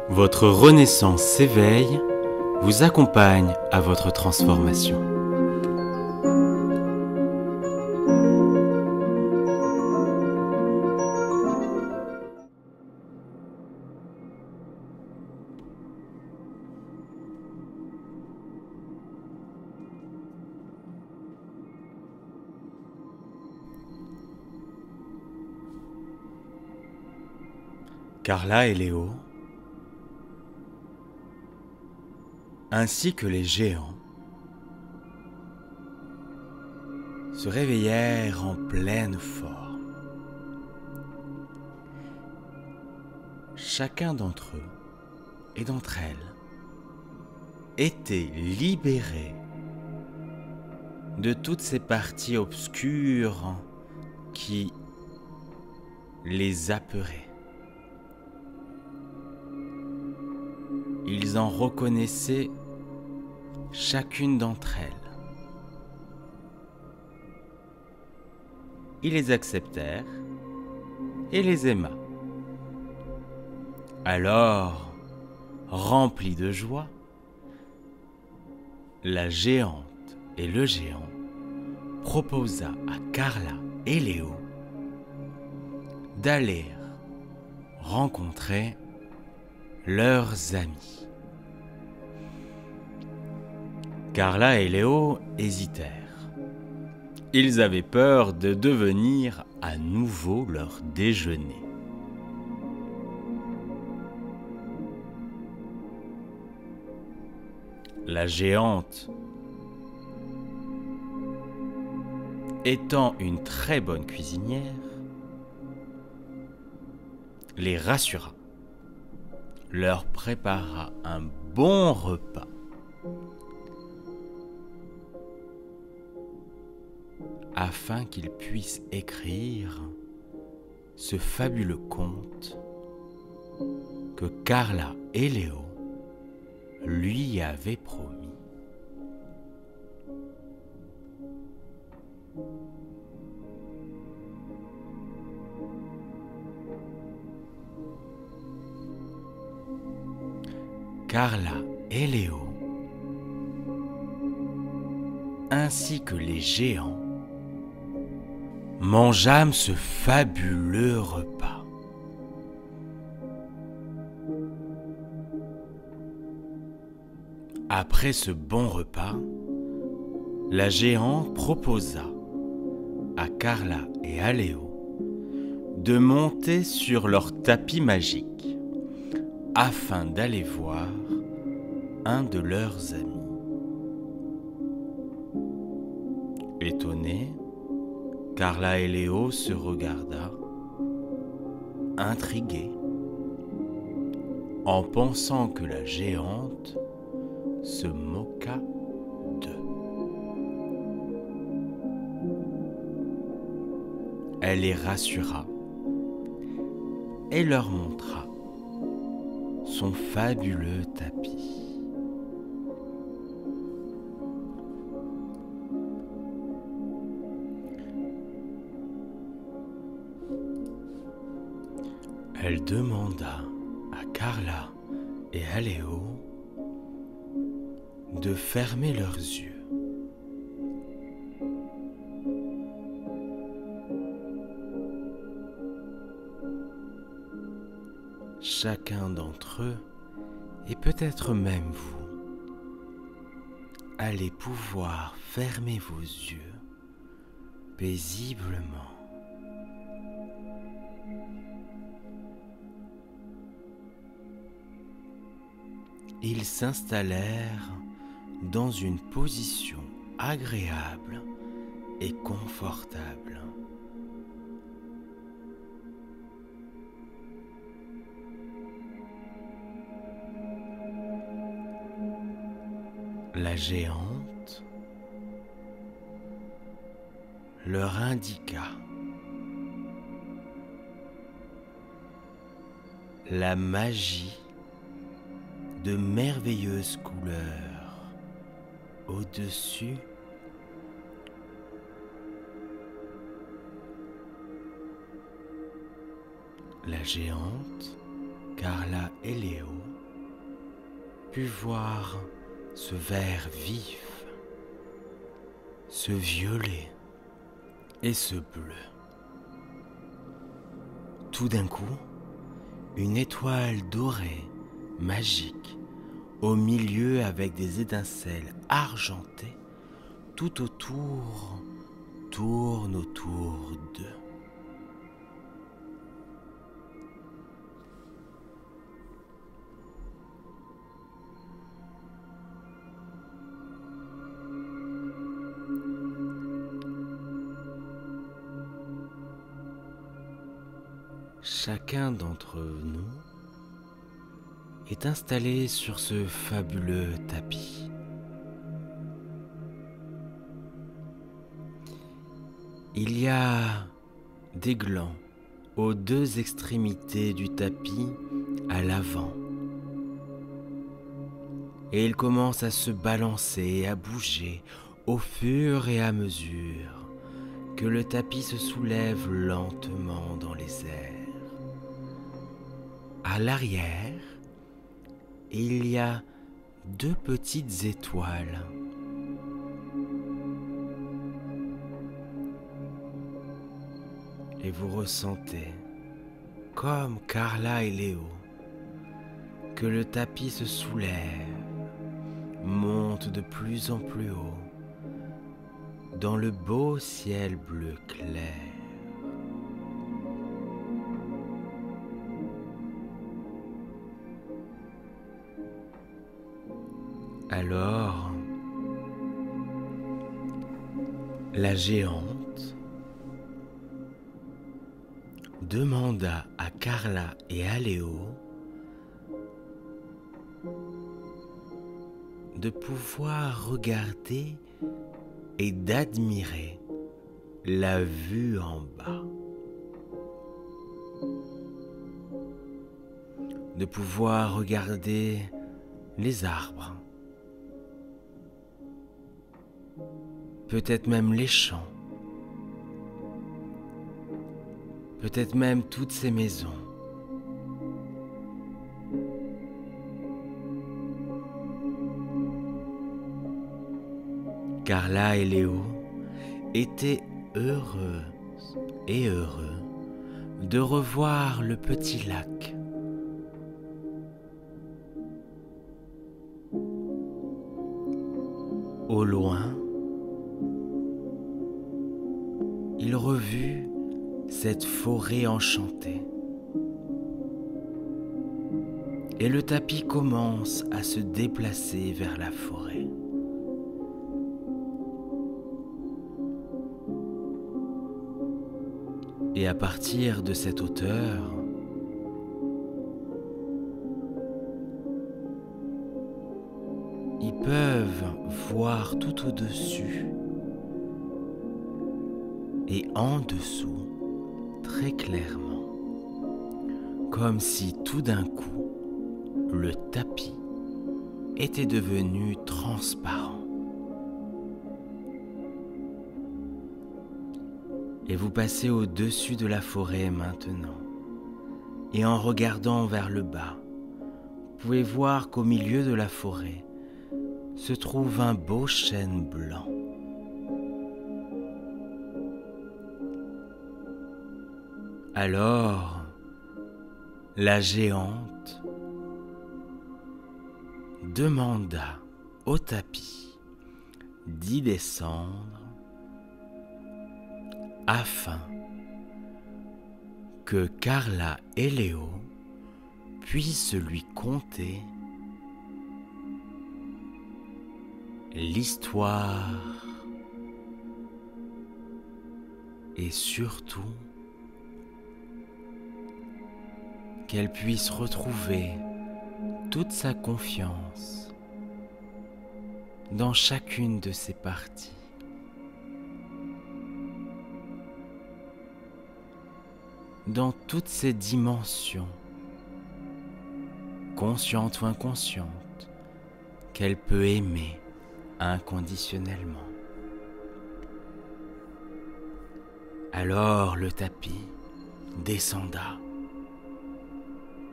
Votre renaissance s'éveille, vous accompagne à votre transformation. Carla et Léo, ainsi que les géants, se réveillèrent en pleine forme. Chacun d'entre eux et d'entre elles était libéré de toutes ces parties obscures qui les apeuraient. Ils en reconnaissaient chacune d'entre elles. Ils les acceptèrent et les aima. Alors, remplis de joie, la géante et le géant proposa à Carla et Léo d'aller rencontrer leurs amis. Carla et Léo hésitèrent. Ils avaient peur de devenir à nouveau leur déjeuner. La géante, étant une très bonne cuisinière, les rassura, leur prépara un bon repas afin qu'ils puissent écrire ce fabuleux conte que Carla et Léo lui avaient promis. Carla et Léo, ainsi que les géants, mangeâmes ce fabuleux repas. Après ce bon repas, la géante proposa à Carla et à Léo de monter sur leur tapis magique afin d'aller voir un de leurs amis. Étonnés, Carla et Léo se regarda, intrigués, en pensant que la géante se moqua d'eux. Elle les rassura et leur montra son fabuleux tapis. Elle demanda à Carla et à Léo de fermer leurs yeux. Chacun d'entre eux, et peut-être même vous, allez pouvoir fermer vos yeux paisiblement. Ils s'installèrent dans une position agréable et confortable. La géante leur indiqua la magie de merveilleuses couleurs au-dessus la géante, Carla et Léo pu voir ce vert vif, ce violet et ce bleu. Tout d'un coup, une étoile dorée, magique, au milieu avec des étincelles argentées, tout autour, tourne autour d'eux. Chacun d'entre nous est installé sur ce fabuleux tapis. Il y a des glands aux deux extrémités du tapis à l'avant. Et il commence à se balancer et à bouger au fur et à mesure que le tapis se soulève lentement dans les airs. À l'arrière, il y a deux petites étoiles. Et vous ressentez, comme Carla et Léo, que le tapis se soulève, monte de plus en plus haut, dans le beau ciel bleu clair. Alors, la géante demanda à Carla et à Léo de pouvoir regarder et d'admirer la vue en bas, de pouvoir regarder les arbres, peut-être même les champs, peut-être même toutes ces maisons. Carla et Léo étaient heureuses et heureux de revoir le petit lac. Au loin, ils revurent cette forêt enchantée. Et le tapis commence à se déplacer vers la forêt. Et à partir de cette hauteur, ils peuvent voir tout au-dessus et en dessous très clairement, comme si tout d'un coup, le tapis était devenu transparent. Et vous passez au-dessus de la forêt maintenant. Et en regardant vers le bas, vous pouvez voir qu'au milieu de la forêt se trouve un beau chêne blanc. Alors, la géante demanda au tapis d'y descendre afin que Carla et Léo puissent lui conter l'histoire et surtout qu'elle puisse retrouver toute sa confiance dans chacune de ses parties. Dans toutes ses dimensions, conscientes ou inconscientes, qu'elle peut aimer inconditionnellement. Alors le tapis descenda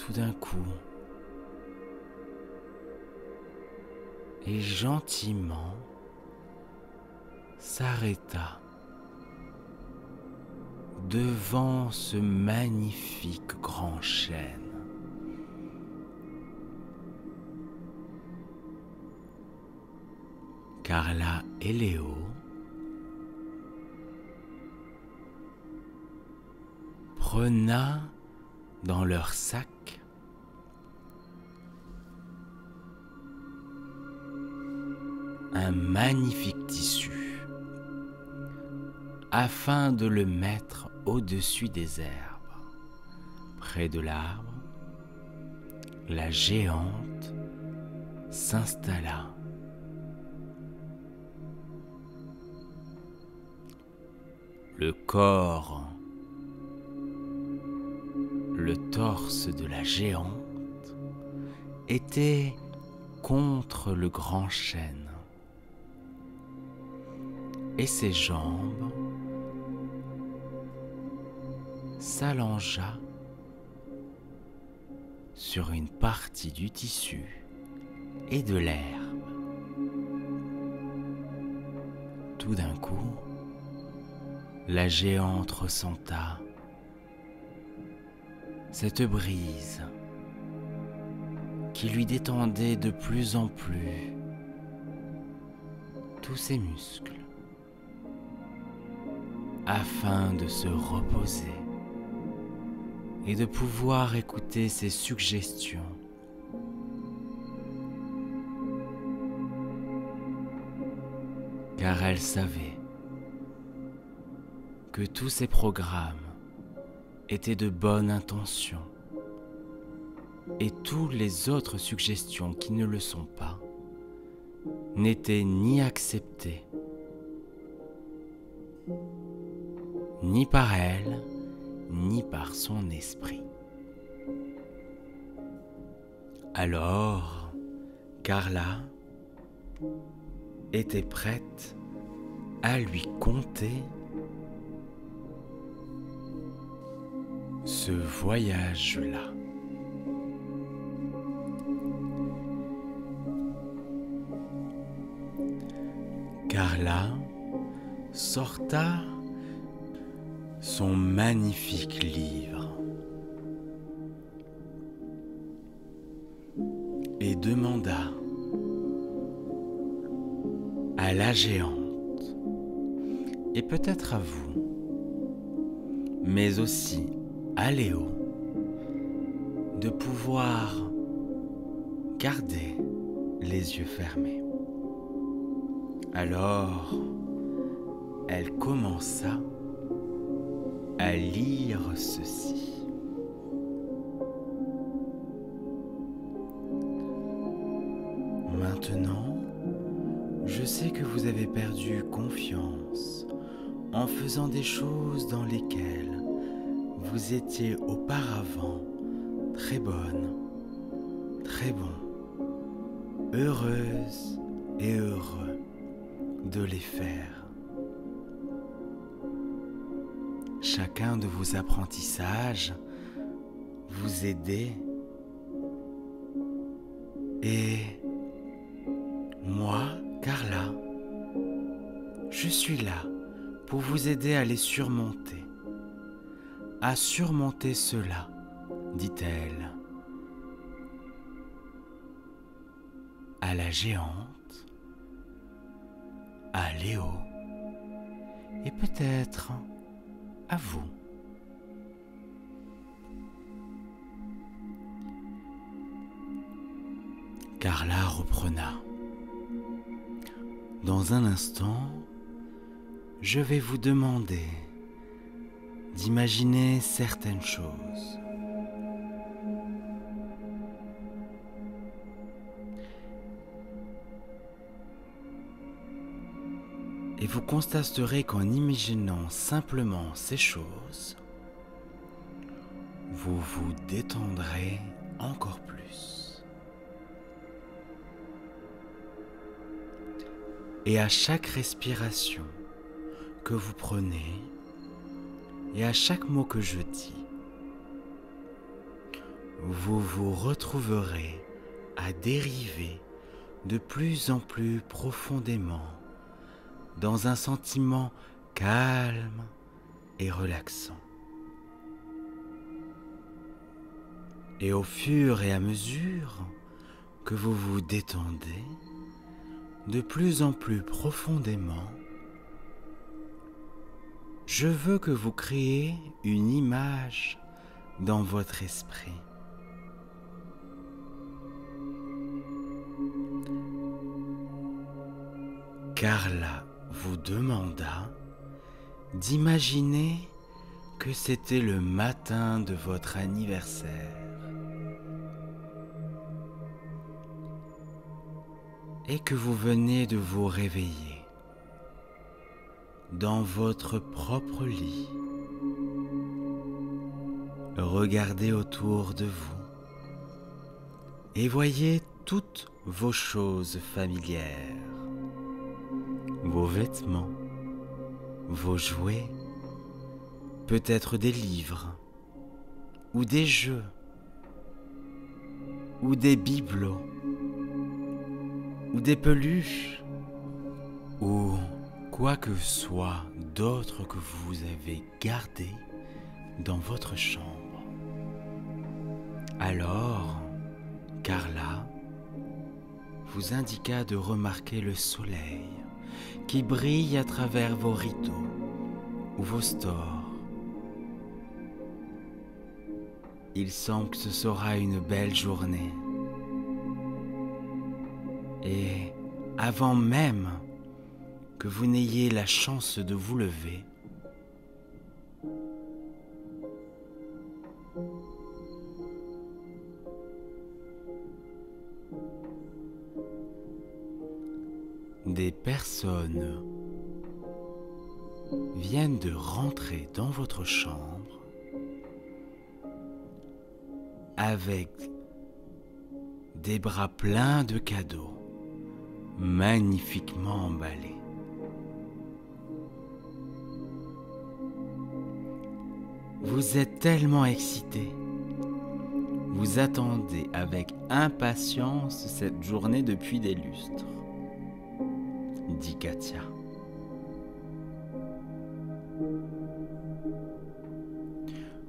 tout d'un coup et gentiment s'arrêta devant ce magnifique grand chêne. Carla et Léo prenaient dans leur sac un magnifique tissu afin de le mettre au-dessus des herbes. Près de l'arbre, la géante s'installa. Le corps, le torse de la géante était contre le grand chêne et ses jambes s'allongea sur une partie du tissu et de l'herbe. Tout d'un coup, la géante ressenta cette brise qui lui détendait de plus en plus tous ses muscles afin de se reposer et de pouvoir écouter ses suggestions. Car elle savait que tous ces programmes étaient de bonne intention et toutes les autres suggestions qui ne le sont pas n'étaient ni acceptées ni par elle ni par son esprit. Alors, Carla était prête à lui conter ce voyage-là. Carla sorta son magnifique livre et demanda à la géante, et peut-être à vous, mais aussi à Léo, de pouvoir garder les yeux fermés. Alors, elle commença à lire ceci. Maintenant, je sais que vous avez perdu confiance en faisant des choses dans lesquelles vous étiez auparavant très bonne, très bon, heureuse et heureux de les faire. Chacun de vos apprentissages vous aidait et moi, Carla, je suis là pour vous aider à les surmonter. À surmonter cela, dit-elle à la géante, à Léo et peut-être à vous. Carla reprena. Dans un instant, je vais vous demander d'imaginer certaines choses. Et vous constaterez qu'en imaginant simplement ces choses, vous vous détendrez encore plus. Et à chaque respiration que vous prenez, et à chaque mot que je dis, vous vous retrouverez à dériver de plus en plus profondément dans un sentiment calme et relaxant. Et au fur et à mesure que vous vous détendez de plus en plus profondément, je veux que vous créiez une image dans votre esprit. Carla vous demanda d'imaginer que c'était le matin de votre anniversaire et que vous venez de vous réveiller dans votre propre lit. Regardez autour de vous et voyez toutes vos choses familières, vos vêtements, vos jouets, peut-être des livres, ou des jeux, ou des bibelots, ou des peluches, ou quoi que ce soit d'autre que vous avez gardé dans votre chambre. Alors, Carla vous indiqua de remarquer le soleil qui brille à travers vos rideaux ou vos stores. Il semble que ce sera une belle journée. Et avant même que vous n'ayez la chance de vous lever, des personnes viennent de rentrer dans votre chambre avec des bras pleins de cadeaux, magnifiquement emballés. Vous êtes tellement excité. Vous attendez avec impatience cette journée depuis des lustres, dit Katia.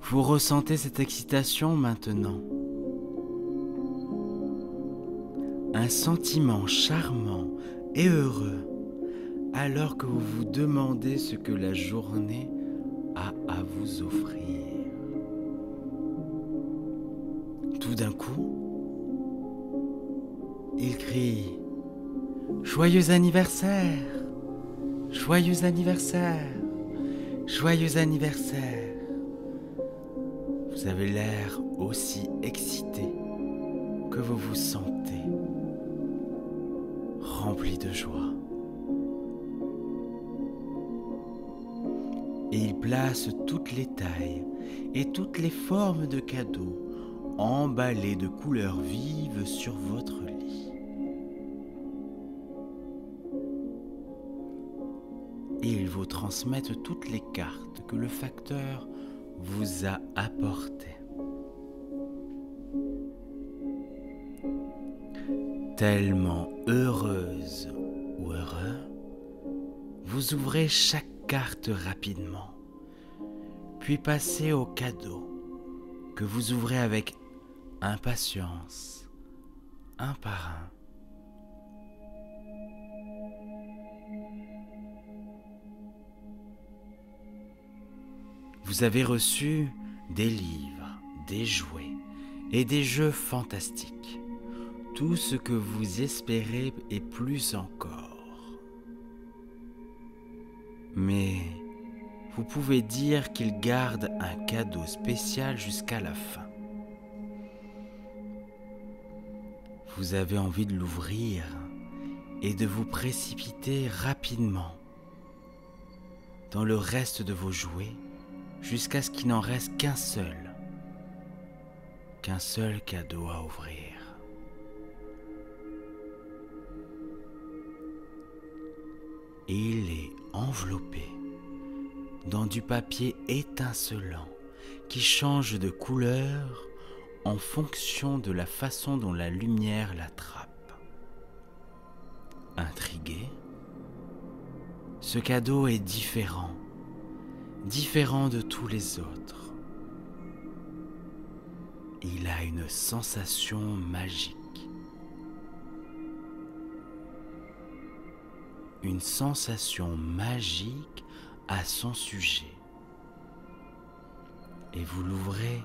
Vous ressentez cette excitation maintenant. Un sentiment charmant et heureux alors que vous vous demandez ce que la journée a à vous offrir. Tout d'un coup, il crie « Joyeux anniversaire! Joyeux anniversaire! Joyeux anniversaire !» Vous avez l'air aussi excité que vous vous sentez, rempli de joie. Et il place toutes les tailles et toutes les formes de cadeaux emballés de couleurs vives sur votre lit. Et il vous transmettent toutes les cartes que le facteur vous a apportées. Tellement heureuse ou heureux, vous ouvrez chaque carte rapidement, puis passez aux cadeaux que vous ouvrez avec impatience, un par un. Vous avez reçu des livres, des jouets et des jeux fantastiques. Tout ce que vous espérez et plus encore. Mais vous pouvez dire qu'il garde un cadeau spécial jusqu'à la fin. Vous avez envie de l'ouvrir et de vous précipiter rapidement dans le reste de vos jouets jusqu'à ce qu'il n'en reste qu'un seul cadeau à ouvrir. Il est enveloppé dans du papier étincelant qui change de couleur en fonction de la façon dont la lumière l'attrape. Intrigué, ce cadeau est différent de tous les autres. Il a une sensation magique. Une sensation magique à son sujet. Et vous l'ouvrez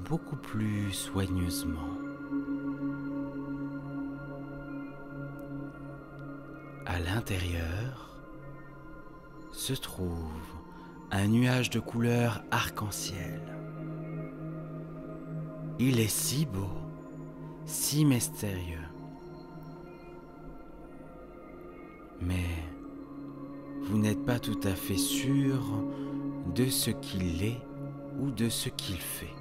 beaucoup plus soigneusement. À l'intérieur se trouve un nuage de couleur arc-en-ciel. Il est si beau, si mystérieux. Mais vous n'êtes pas tout à fait sûr de ce qu'il est ou de ce qu'il fait.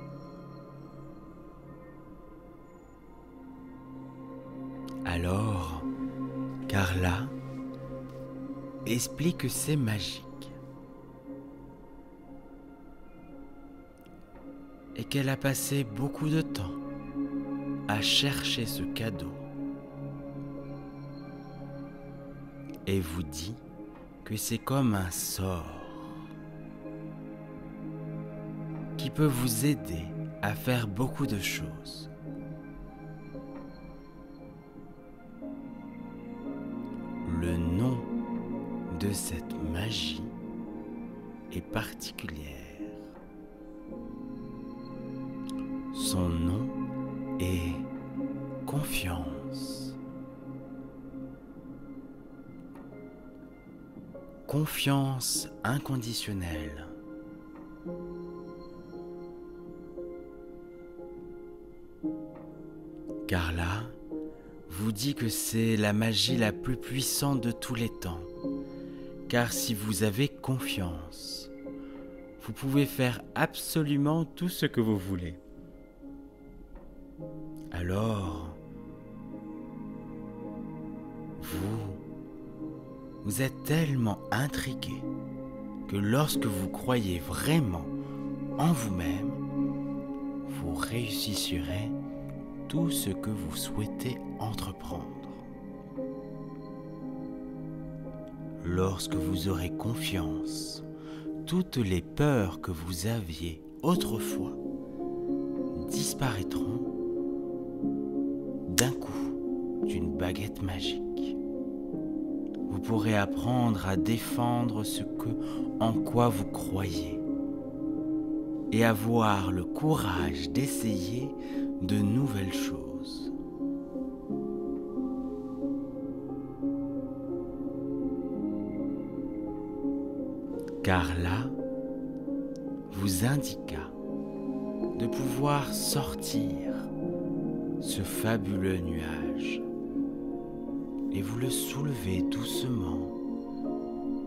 Alors, Carla explique que c'est magique et qu'elle a passé beaucoup de temps à chercher ce cadeau et vous dit que c'est comme un sort qui peut vous aider à faire beaucoup de choses. Le nom de cette magie est particulière. Son nom est confiance. Confiance inconditionnelle. Carla vous dit que c'est la magie la plus puissante de tous les temps, car si vous avez confiance, vous pouvez faire absolument tout ce que vous voulez. Alors, vous êtes tellement intrigué que lorsque vous croyez vraiment en vous-même, vous réussirez tout ce que vous souhaitez entreprendre. Lorsque vous aurez confiance, toutes les peurs que vous aviez autrefois disparaîtront d'un coup d'une baguette magique. Vous pourrez apprendre à défendre en quoi vous croyez et avoir le courage d'essayer de nouvelles choses. Carla vous indiqua de pouvoir sortir ce fabuleux nuage et vous le soulevez doucement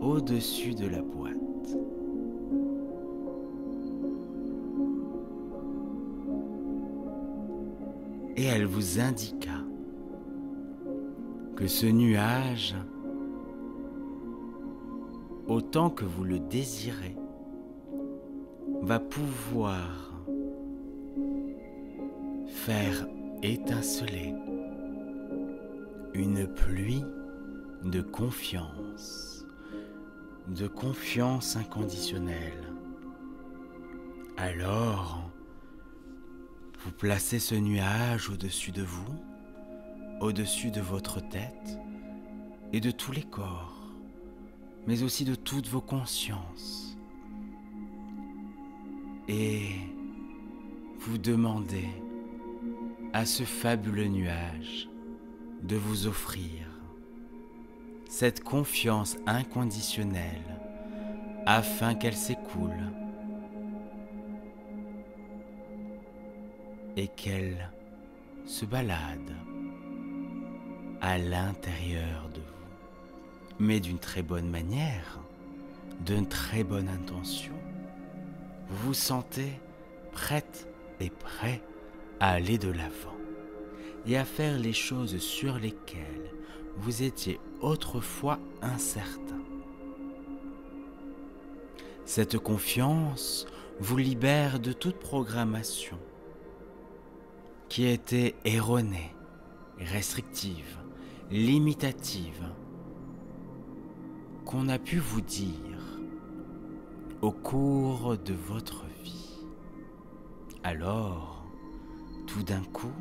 au-dessus de la boîte. Et elle vous indiqua que ce nuage, autant que vous le désirez, va pouvoir faire étinceler une pluie de confiance inconditionnelle. Alors, vous placez ce nuage au-dessus de vous, au-dessus de votre tête et de tous les corps, mais aussi de toutes vos consciences. Et vous demandez à ce fabuleux nuage de vous offrir cette confiance inconditionnelle afin qu'elle s'écoule et qu'elle se balade à l'intérieur de vous, mais d'une très bonne manière, d'une très bonne intention. Vous vous sentez prête et prêt à aller de l'avant et à faire les choses sur lesquelles vous étiez autrefois incertain. Cette confiance vous libère de toute programmation qui était erronée, restrictive, limitative qu'on a pu vous dire au cours de votre vie. Alors, tout d'un coup,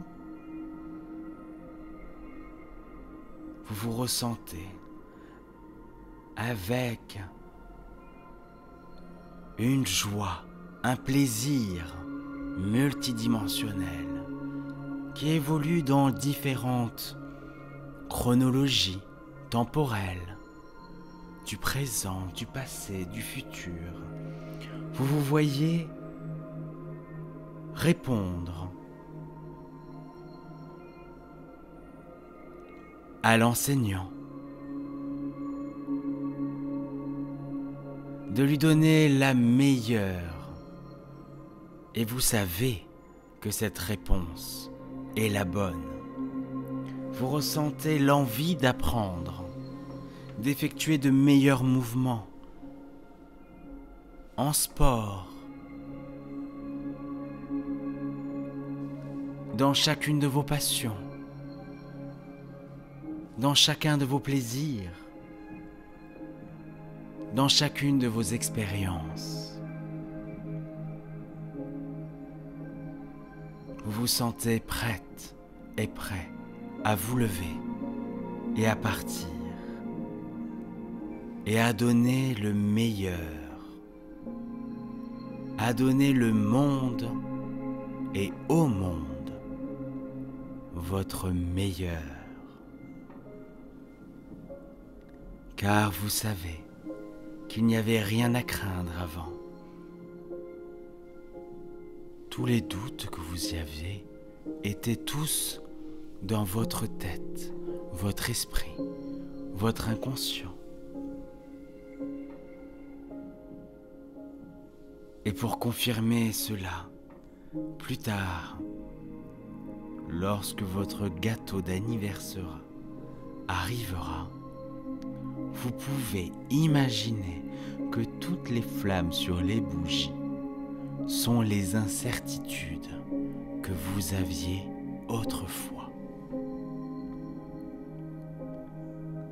vous vous ressentez avec une joie, un plaisir multidimensionnel qui évolue dans différentes chronologies temporelles, du présent, du passé, du futur. Vous vous voyez répondre à l'enseignant, de lui donner la meilleure. Et vous savez que cette réponse est la bonne. Vous ressentez l'envie d'apprendre, d'effectuer de meilleurs mouvements en sport, dans chacune de vos passions, dans chacun de vos plaisirs, dans chacune de vos expériences. Vous vous sentez prête et prêt à vous lever et à partir et à donner le meilleur, à donner le monde et au monde votre meilleur. Car vous savez qu'il n'y avait rien à craindre avant. Tous les doutes que vous y aviez étaient tous dans votre tête, votre esprit, votre inconscient. Et pour confirmer cela, plus tard, lorsque votre gâteau d'anniversaire arrivera, vous pouvez imaginer que toutes les flammes sur les bougies sont les incertitudes que vous aviez autrefois.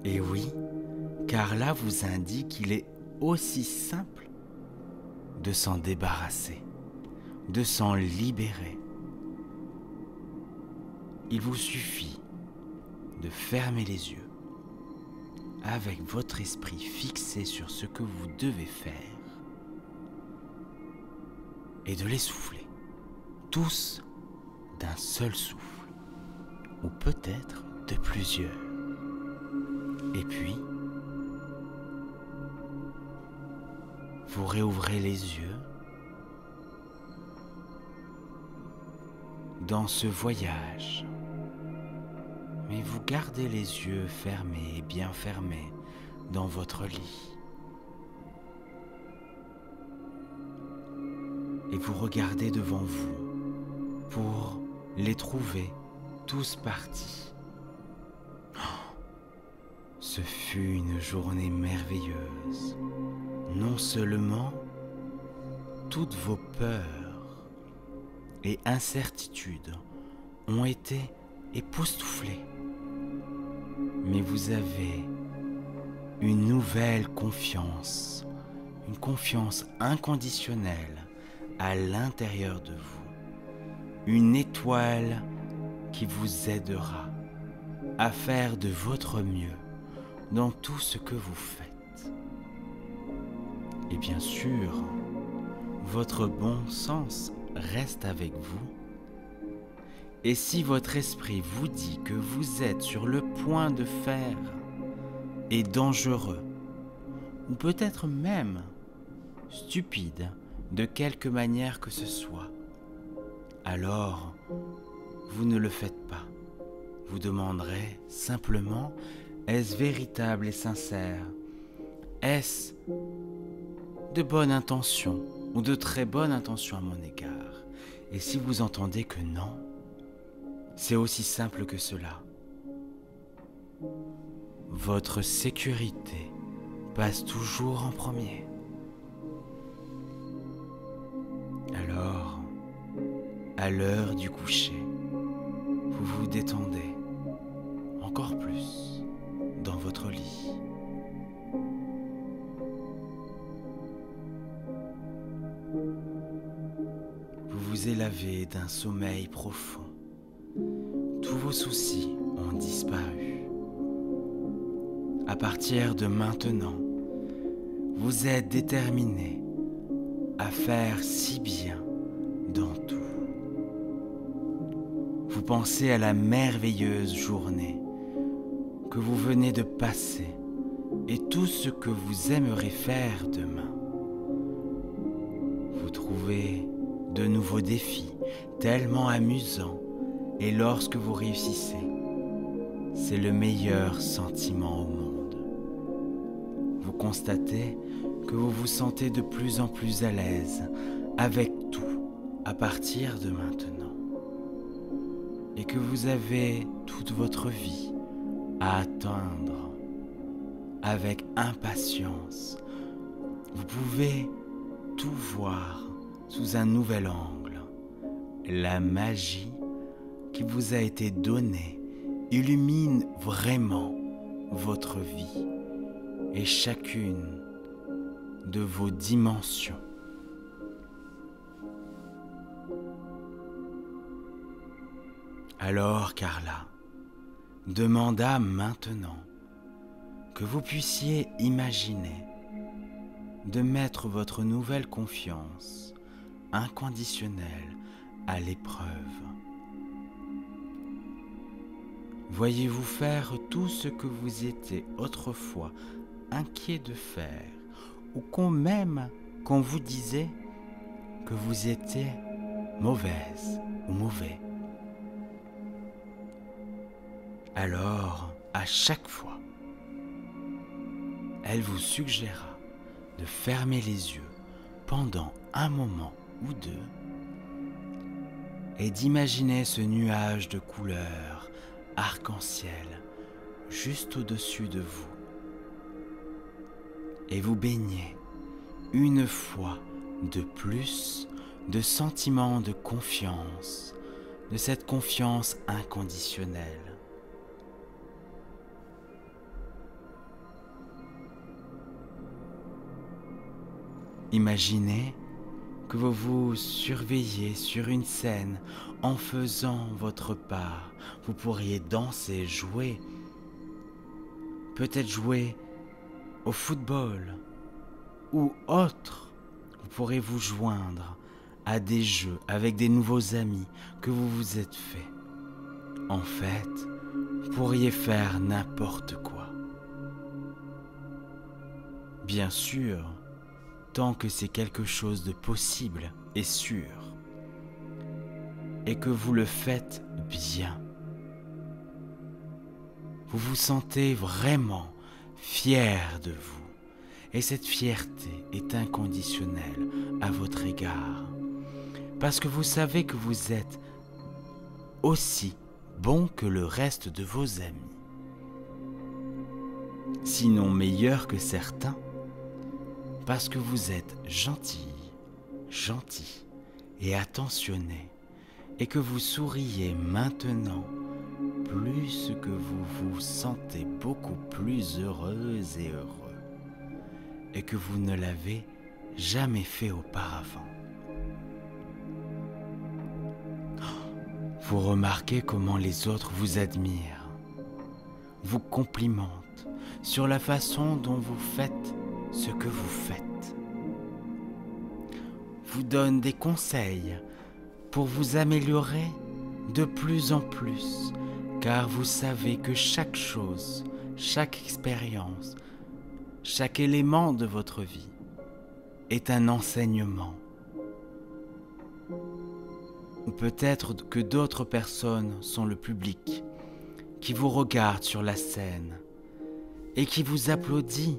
Et oui, car là vous indique qu'il est aussi simple de s'en débarrasser, de s'en libérer. Il vous suffit de fermer les yeux avec votre esprit fixé sur ce que vous devez faire et de les souffler, tous d'un seul souffle, ou peut-être de plusieurs. Et puis, vous réouvrez les yeux dans ce voyage. Mais vous gardez les yeux fermés et bien fermés dans votre lit. Et vous regardez devant vous pour les trouver tous partis. Oh, ce fut une journée merveilleuse. Non seulement toutes vos peurs et incertitudes ont été époustouflées, mais vous avez une nouvelle confiance, une confiance inconditionnelle à l'intérieur de vous, une étoile qui vous aidera à faire de votre mieux dans tout ce que vous faites. Et bien sûr, votre bon sens reste avec vous. Et si votre esprit vous dit que vous êtes sur le point de faire est dangereux, ou peut-être même stupide de quelque manière que ce soit, alors vous ne le faites pas. Vous demanderez simplement, est-ce véritable et sincère? Est-ce de bonne intention ou de très bonne intention à mon égard? Et si vous entendez que non, c'est aussi simple que cela. Votre sécurité passe toujours en premier. Alors, à l'heure du coucher, vous vous détendez en encore plus dans votre lit. Vous vous élavez d'un sommeil profond. Tous vos soucis ont disparu. À partir de maintenant, vous êtes déterminé à faire si bien dans tout. Vous pensez à la merveilleuse journée que vous venez de passer et tout ce que vous aimeriez faire demain. Vous trouvez de nouveaux défis tellement amusants et lorsque vous réussissez, c'est le meilleur sentiment au monde. Vous constatez que vous vous sentez de plus en plus à l'aise avec tout à partir de maintenant et que vous avez toute votre vie à atteindre avec impatience. Vous pouvez tout voir sous un nouvel angle. La magie qui vous a été donnée illumine vraiment votre vie et chacune de vos dimensions. Alors Carla demanda maintenant que vous puissiez imaginer de mettre votre nouvelle confiance inconditionnelle à l'épreuve. Voyez-vous faire tout ce que vous étiez autrefois inquiet de faire, ou même qu'on vous disait que vous étiez mauvaise ou mauvais. Alors, à chaque fois, elle vous suggéra de fermer les yeux pendant un moment ou deux et d'imaginer ce nuage de couleurs arc-en-ciel juste au-dessus de vous. Et vous baignez une fois de plus de sentiments de confiance, de cette confiance inconditionnelle. Imaginez que vous vous surveillez sur une scène en faisant votre part. Vous pourriez danser, jouer, peut-être jouer au football ou autre. Vous pourrez vous joindre à des jeux avec des nouveaux amis que vous vous êtes faits. En fait, vous pourriez faire n'importe quoi. Bien sûr, tant que c'est quelque chose de possible et sûr, et que vous le faites bien. Vous vous sentez vraiment fier de vous, et cette fierté est inconditionnelle à votre égard, parce que vous savez que vous êtes aussi bon que le reste de vos amis, sinon meilleur que certains, parce que vous êtes gentil et attentionné, et que vous souriez maintenant, plus que vous vous sentez beaucoup plus heureuse et heureux, et que vous ne l'avez jamais fait auparavant. Vous remarquez comment les autres vous admirent, vous complimentent sur la façon dont vous faites ce que vous faites, vous donnent des conseils pour vous améliorer de plus en plus, car vous savez que chaque chose, chaque expérience, chaque élément de votre vie est un enseignement. Ou peut-être que d'autres personnes sont le public qui vous regarde sur la scène et qui vous applaudit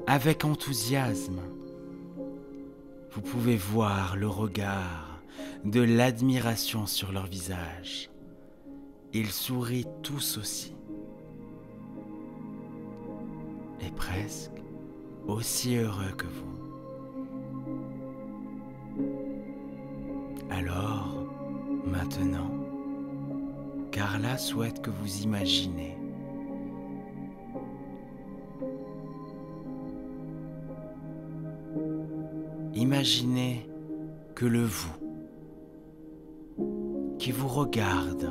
avec enthousiasme. Vous pouvez voir le regard de l'admiration sur leur visage. Ils sourient tous aussi. Et presque aussi heureux que vous. Alors, maintenant, Carla souhaite que vous imaginez imaginez que le vous qui vous regarde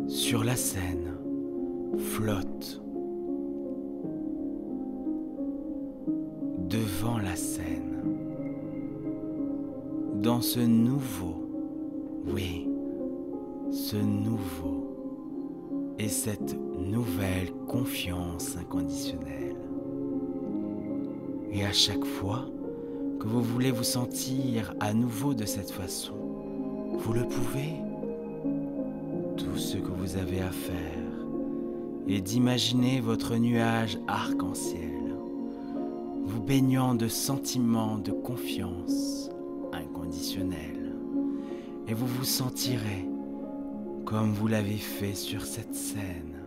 sur la scène flotte devant la scène, dans ce nouveau, oui, ce nouveau et cette nouvelle confiance inconditionnelle. Et à chaque fois que vous voulez vous sentir à nouveau de cette façon, vous le pouvez. Tout ce que vous avez à faire est d'imaginer votre nuage arc-en-ciel, vous baignant de sentiments de confiance inconditionnelle, et vous vous sentirez comme vous l'avez fait sur cette scène.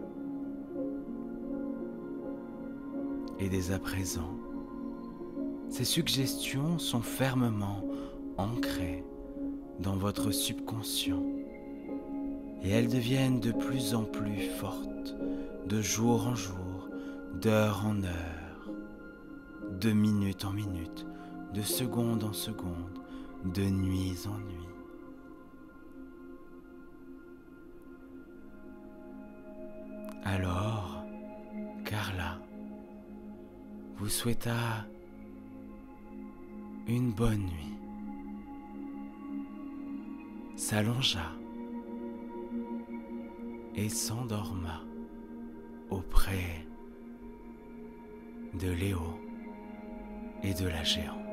Et dès à présent, ces suggestions sont fermement ancrées dans votre subconscient et elles deviennent de plus en plus fortes, de jour en jour, d'heure en heure, de minute en minute, de seconde en seconde, de nuit en nuit. Alors, Carla vous souhaita une bonne nuit, s'allongea et s'endorma auprès de Léo et de la géante.